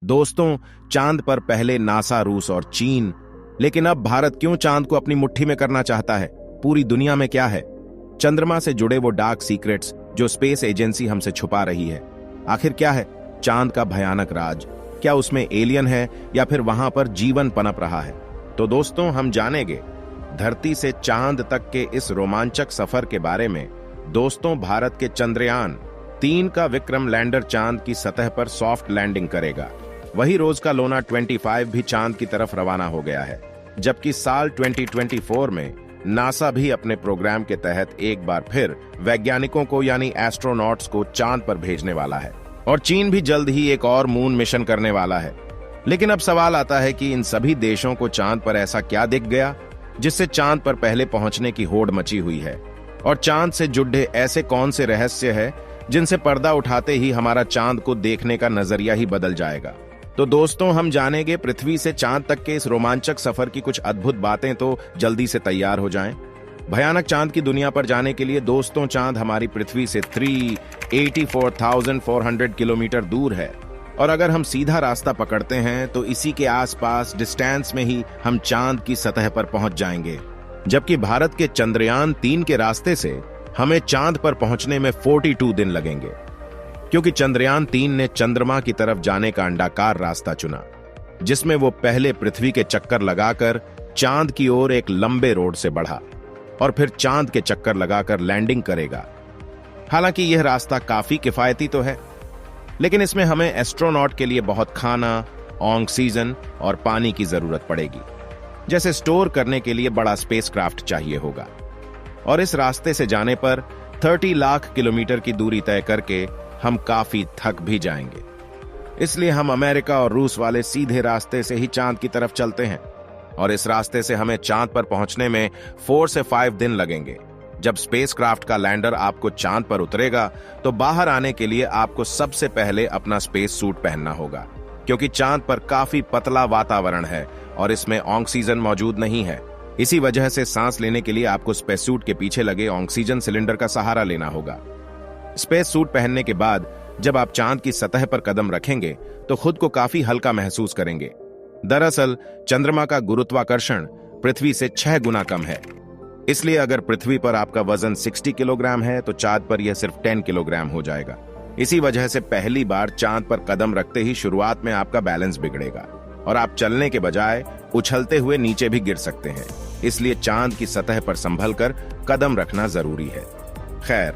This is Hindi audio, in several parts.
दोस्तों, चांद पर पहले नासा, रूस और चीन, लेकिन अब भारत क्यों चांद को अपनी मुट्ठी में करना चाहता है? पूरी दुनिया में क्या है? चंद्रमा से जुड़े वो डार्क सीक्रेट्स जो स्पेस एजेंसी हमसे छुपा रही है। आखिर क्या है चांद का भयानक राज? क्या उसमें एलियन है या फिर वहां पर जीवन पनप रहा है? तो दोस्तों, हम जानेंगे धरती से चांद तक के इस रोमांचक सफर के बारे में। दोस्तों, भारत के चंद्रयान-3 का विक्रम लैंडर चांद की सतह पर सॉफ्ट लैंडिंग करेगा। वही रोज का लोना 25 भी चांद की तरफ रवाना हो गया है, जबकि साल 2024 में नासा भी अपने प्रोग्राम के तहत एक बार फिर वैज्ञानिकों को यानी एस्ट्रोनॉट्स को चांद पर भेजने वाला है। और चीन भी जल्द ही एक और मून मिशन करने वाला है। लेकिन अब सवाल आता है कि इन सभी देशों को चांद पर ऐसा क्या दिख गया जिससे चांद पर पहले पहुंचने की होड़ मची हुई है? और चांद से जुड़े ऐसे कौन से रहस्य हैं जिनसे पर्दा उठाते ही हमारा चांद को देखने का नजरिया ही बदल जाएगा? तो दोस्तों, हम जानेंगे पृथ्वी से चांद तक के इस रोमांचक सफर की कुछ अद्भुत बातें। तो जल्दी से तैयार हो जाएं। भयानक चांद की दुनिया पर जाने के लिए दोस्तों, चांद हमारी पृथ्वी से 384,400 किलोमीटर दूर है। और अगर हम सीधा रास्ता पकड़ते हैं तो इसी के आसपास डिस्टेंस में ही हम चांद की सतह पर पहुंच जाएंगे। जबकि भारत के चंद्रयान-3 के रास्ते से हमें चांद पर पहुंचने में 42 दिन लगेंगे, क्योंकि चंद्रयान-3 ने चंद्रमा की तरफ जाने का अंडाकार रास्ता चुना, जिसमें वो पहले पृथ्वी के चक्कर लगाकर चांद की ओर एक लंबे रोड से बढ़ा और फिर चांद के चक्कर लगाकर लैंडिंग करेगा। हालांकि यह रास्ता काफी किफायती तो है, लेकिन इसमें हमें एस्ट्रोनॉट के लिए बहुत खाना, ऑक्सीजन और पानी की जरूरत पड़ेगी, जैसे स्टोर करने के लिए बड़ा स्पेसक्राफ्ट चाहिए होगा। और इस रास्ते से जाने पर 30 लाख किलोमीटर की दूरी तय करके हम काफी थक भी जाएंगे। इसलिए हम अमेरिका और रूस वाले सीधे रास्ते से ही चांद की तरफ चलते हैं। और इस रास्ते से हमें चांद पर पहुंचने में 4 से 5 दिन लगेंगे। जब स्पेसक्राफ्ट का लैंडर आपको चांद पर उतरेगा तो बाहर आने के लिए आपको सबसे पहले अपना स्पेस सूट पहनना होगा, क्योंकि चांद पर काफी पतला वातावरण है और इसमें ऑक्सीजन मौजूद नहीं है। इसी वजह से सांस लेने के लिए आपको स्पेस सूट के पीछे लगे ऑक्सीजन सिलेंडर का सहारा लेना होगा। स्पेस सूट पहनने के बाद जब आप चांद की सतह पर कदम रखेंगे तो खुद को काफी हल्का महसूस करेंगे। दरअसल चंद्रमा का गुरुत्वाकर्षण पृथ्वी से 6 गुना कम है। इसलिए अगर पृथ्वी पर आपका वजन 60 किलोग्राम है तो चांद पर यह सिर्फ 10 किलोग्राम हो जाएगा। इसी वजह से पहली बार चांद पर कदम रखते ही शुरुआत में आपका बैलेंस बिगड़ेगा और आप चलने के बजाय उछलते हुए नीचे भी गिर सकते हैं। इसलिए चांद की सतह पर संभल कर कदम रखना जरूरी है। खैर,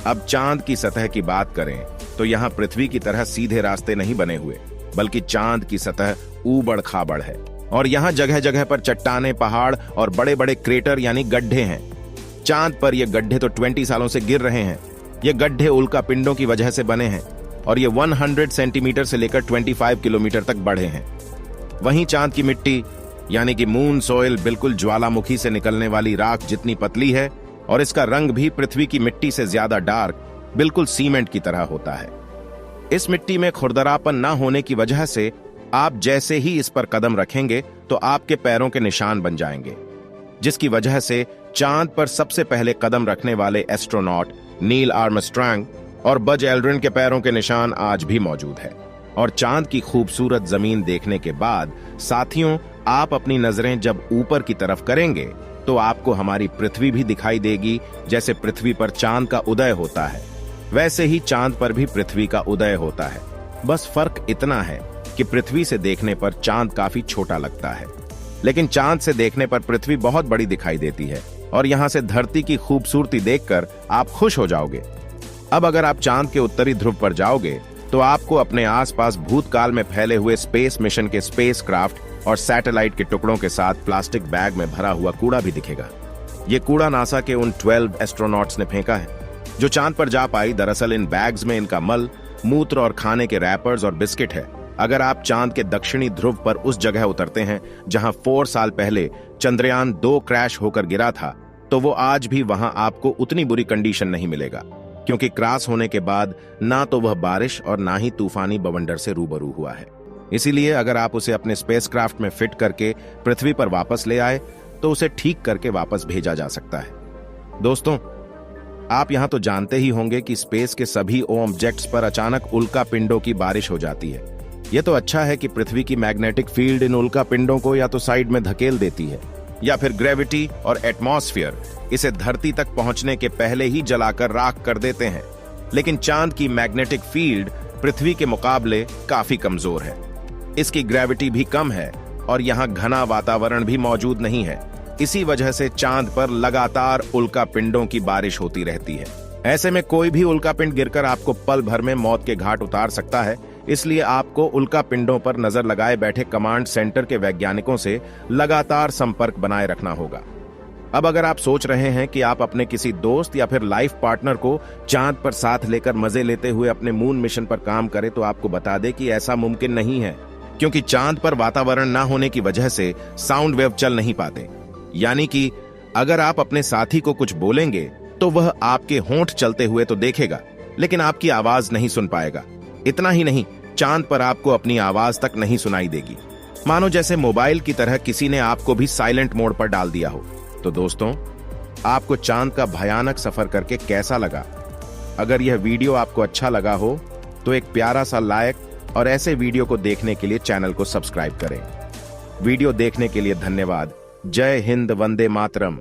अब चांद की सतह की बात करें तो यहाँ पृथ्वी की तरह सीधे रास्ते नहीं बने हुए, बल्कि चांद की सतह ऊबड़ खाबड़ है। और यहाँ जगह जगह पर चट्टाने, पहाड़ और बड़े बड़े क्रेटर यानी गड्ढे हैं। चांद पर ये गड्ढे तो 20 सालों से गिर रहे हैं। ये गड्ढे उल्का पिंडों की वजह से बने हैं और ये 100 सेंटीमीटर से लेकर 25 किलोमीटर तक बढ़े हैं। वहीं चांद की मिट्टी यानी कि मून सॉइल बिल्कुल ज्वालामुखी से निकलने वाली राख जितनी पतली है और इसका रंग भी पृथ्वी की मिट्टी से ज्यादा डार्क, बिल्कुल सीमेंट की तरह होता है। इस मिट्टी में खुरदरापन ना होने की वजह से आप जैसे ही इस पर कदम रखेंगे तो आपके पैरों के निशान बन जाएंगे, जिसकी वजह से चांद पर सबसे पहले कदम रखने वाले एस्ट्रोनॉट नील आर्मस्ट्रांग और बज एल्ड्रिन के पैरों के निशान आज भी मौजूद है। और चांद की खूबसूरत जमीन देखने के बाद साथियों, आप अपनी नजरें जब ऊपर की तरफ करेंगे तो आपको हमारी पृथ्वी भी दिखाई देगी। जैसे पृथ्वी पर चांद का उदय होता है, वैसे ही चांद पर भी पृथ्वी का उदय होता है। बस फर्क इतना है कि पृथ्वी से देखने पर चांद काफी छोटा लगता है, लेकिन चांद से देखने पर पृथ्वी बहुत बड़ी दिखाई देती है और यहाँ से धरती की खूबसूरती देखकर आप खुश हो जाओगे। अब अगर आप चांद के उत्तरी ध्रुव पर जाओगे तो आपको अपने आसपास भूतकाल में फैले हुए स्पेस मिशन के स्पेसक्राफ्ट और सैटेलाइट के टुकड़ों के साथ प्लास्टिक बैग में भरा हुआ कूड़ा भी दिखेगा। ये कूड़ा नासा के उन 12 एस्ट्रोनॉट्स ने फेंका है जो चांद पर जा पाई। दरअसल इन बैग्स में इनका मल, मूत्र और खाने के रैपर्स और बिस्किट है। अगर आप चांद के दक्षिणी ध्रुव पर उस जगह उतरते हैं जहां 4 साल पहले चंद्रयान-2 क्रैश होकर गिरा था, तो वो आज भी वहां आपको उतनी बुरी कंडीशन नहीं मिलेगा, क्योंकि क्रैश होने के बाद ना तो वह बारिश और ना ही तूफानी बवंडर से रूबरू हुआ है। इसीलिए अगर आप उसे अपने स्पेसक्राफ्ट में फिट करके पृथ्वी पर वापस ले आए तो उसे ठीक करके वापस भेजा जा सकता है। दोस्तों, आप यहां तो जानते ही होंगे कि स्पेस के सभी ऑब्जेक्ट्स पर अचानक उल्का पिंडों की बारिश हो जाती है। यह तो अच्छा है कि पृथ्वी की मैग्नेटिक फील्ड इन उल्का पिंडों को या तो साइड में धकेल देती है, या फिर ग्रेविटी और एटमॉस्फेयर इसे धरती तक पहुंचने के पहले ही जलाकर राख कर देते हैं। लेकिन चांद की मैग्नेटिक फील्ड पृथ्वी के मुकाबले काफी कमजोर है। इसकी ग्रेविटी भी कम है और यहाँ घना वातावरण भी मौजूद नहीं है। इसी वजह से चांद पर लगातार उल्का पिंडों की बारिश होती रहती है। ऐसे में कोई भी उल्का पिंड गिरकर आपको पल भर में मौत के घाट उतार सकता है। इसलिए आपको उल्का पिंडों पर नजर लगाए बैठे कमांड सेंटर के वैज्ञानिकों से लगातार संपर्क बनाए रखना होगा। अब अगर आप सोच रहे हैं कि आप अपने किसी दोस्त या फिर लाइफ पार्टनर को चांद पर साथ लेकर मजे लेते हुए अपने मून मिशन पर काम करें, तो आपको बता दें कि ऐसा मुमकिन नहीं है, क्योंकि चांद पर वातावरण ना होने की वजह से साउंड वेव चल नहीं पाते। यानी कि अगर आप अपने साथी को कुछ बोलेंगे तो वह आपके होंठ चलते हुए तो देखेगा, लेकिन आपकी आवाज नहीं सुन पाएगा। इतना ही नहीं, चांद पर आपको अपनी आवाज तक नहीं सुनाई देगी, मानो जैसे मोबाइल की तरह किसी ने आपको भी साइलेंट मोड पर डाल दिया हो। तो दोस्तों, आपको चांद का भयानक सफर करके कैसा लगा? अगर यह वीडियो आपको अच्छा लगा हो तो एक प्यारा सा लाइक और ऐसे वीडियो को देखने के लिए चैनल को सब्सक्राइब करें। वीडियो देखने के लिए धन्यवाद। जय हिंद, वंदे मातरम।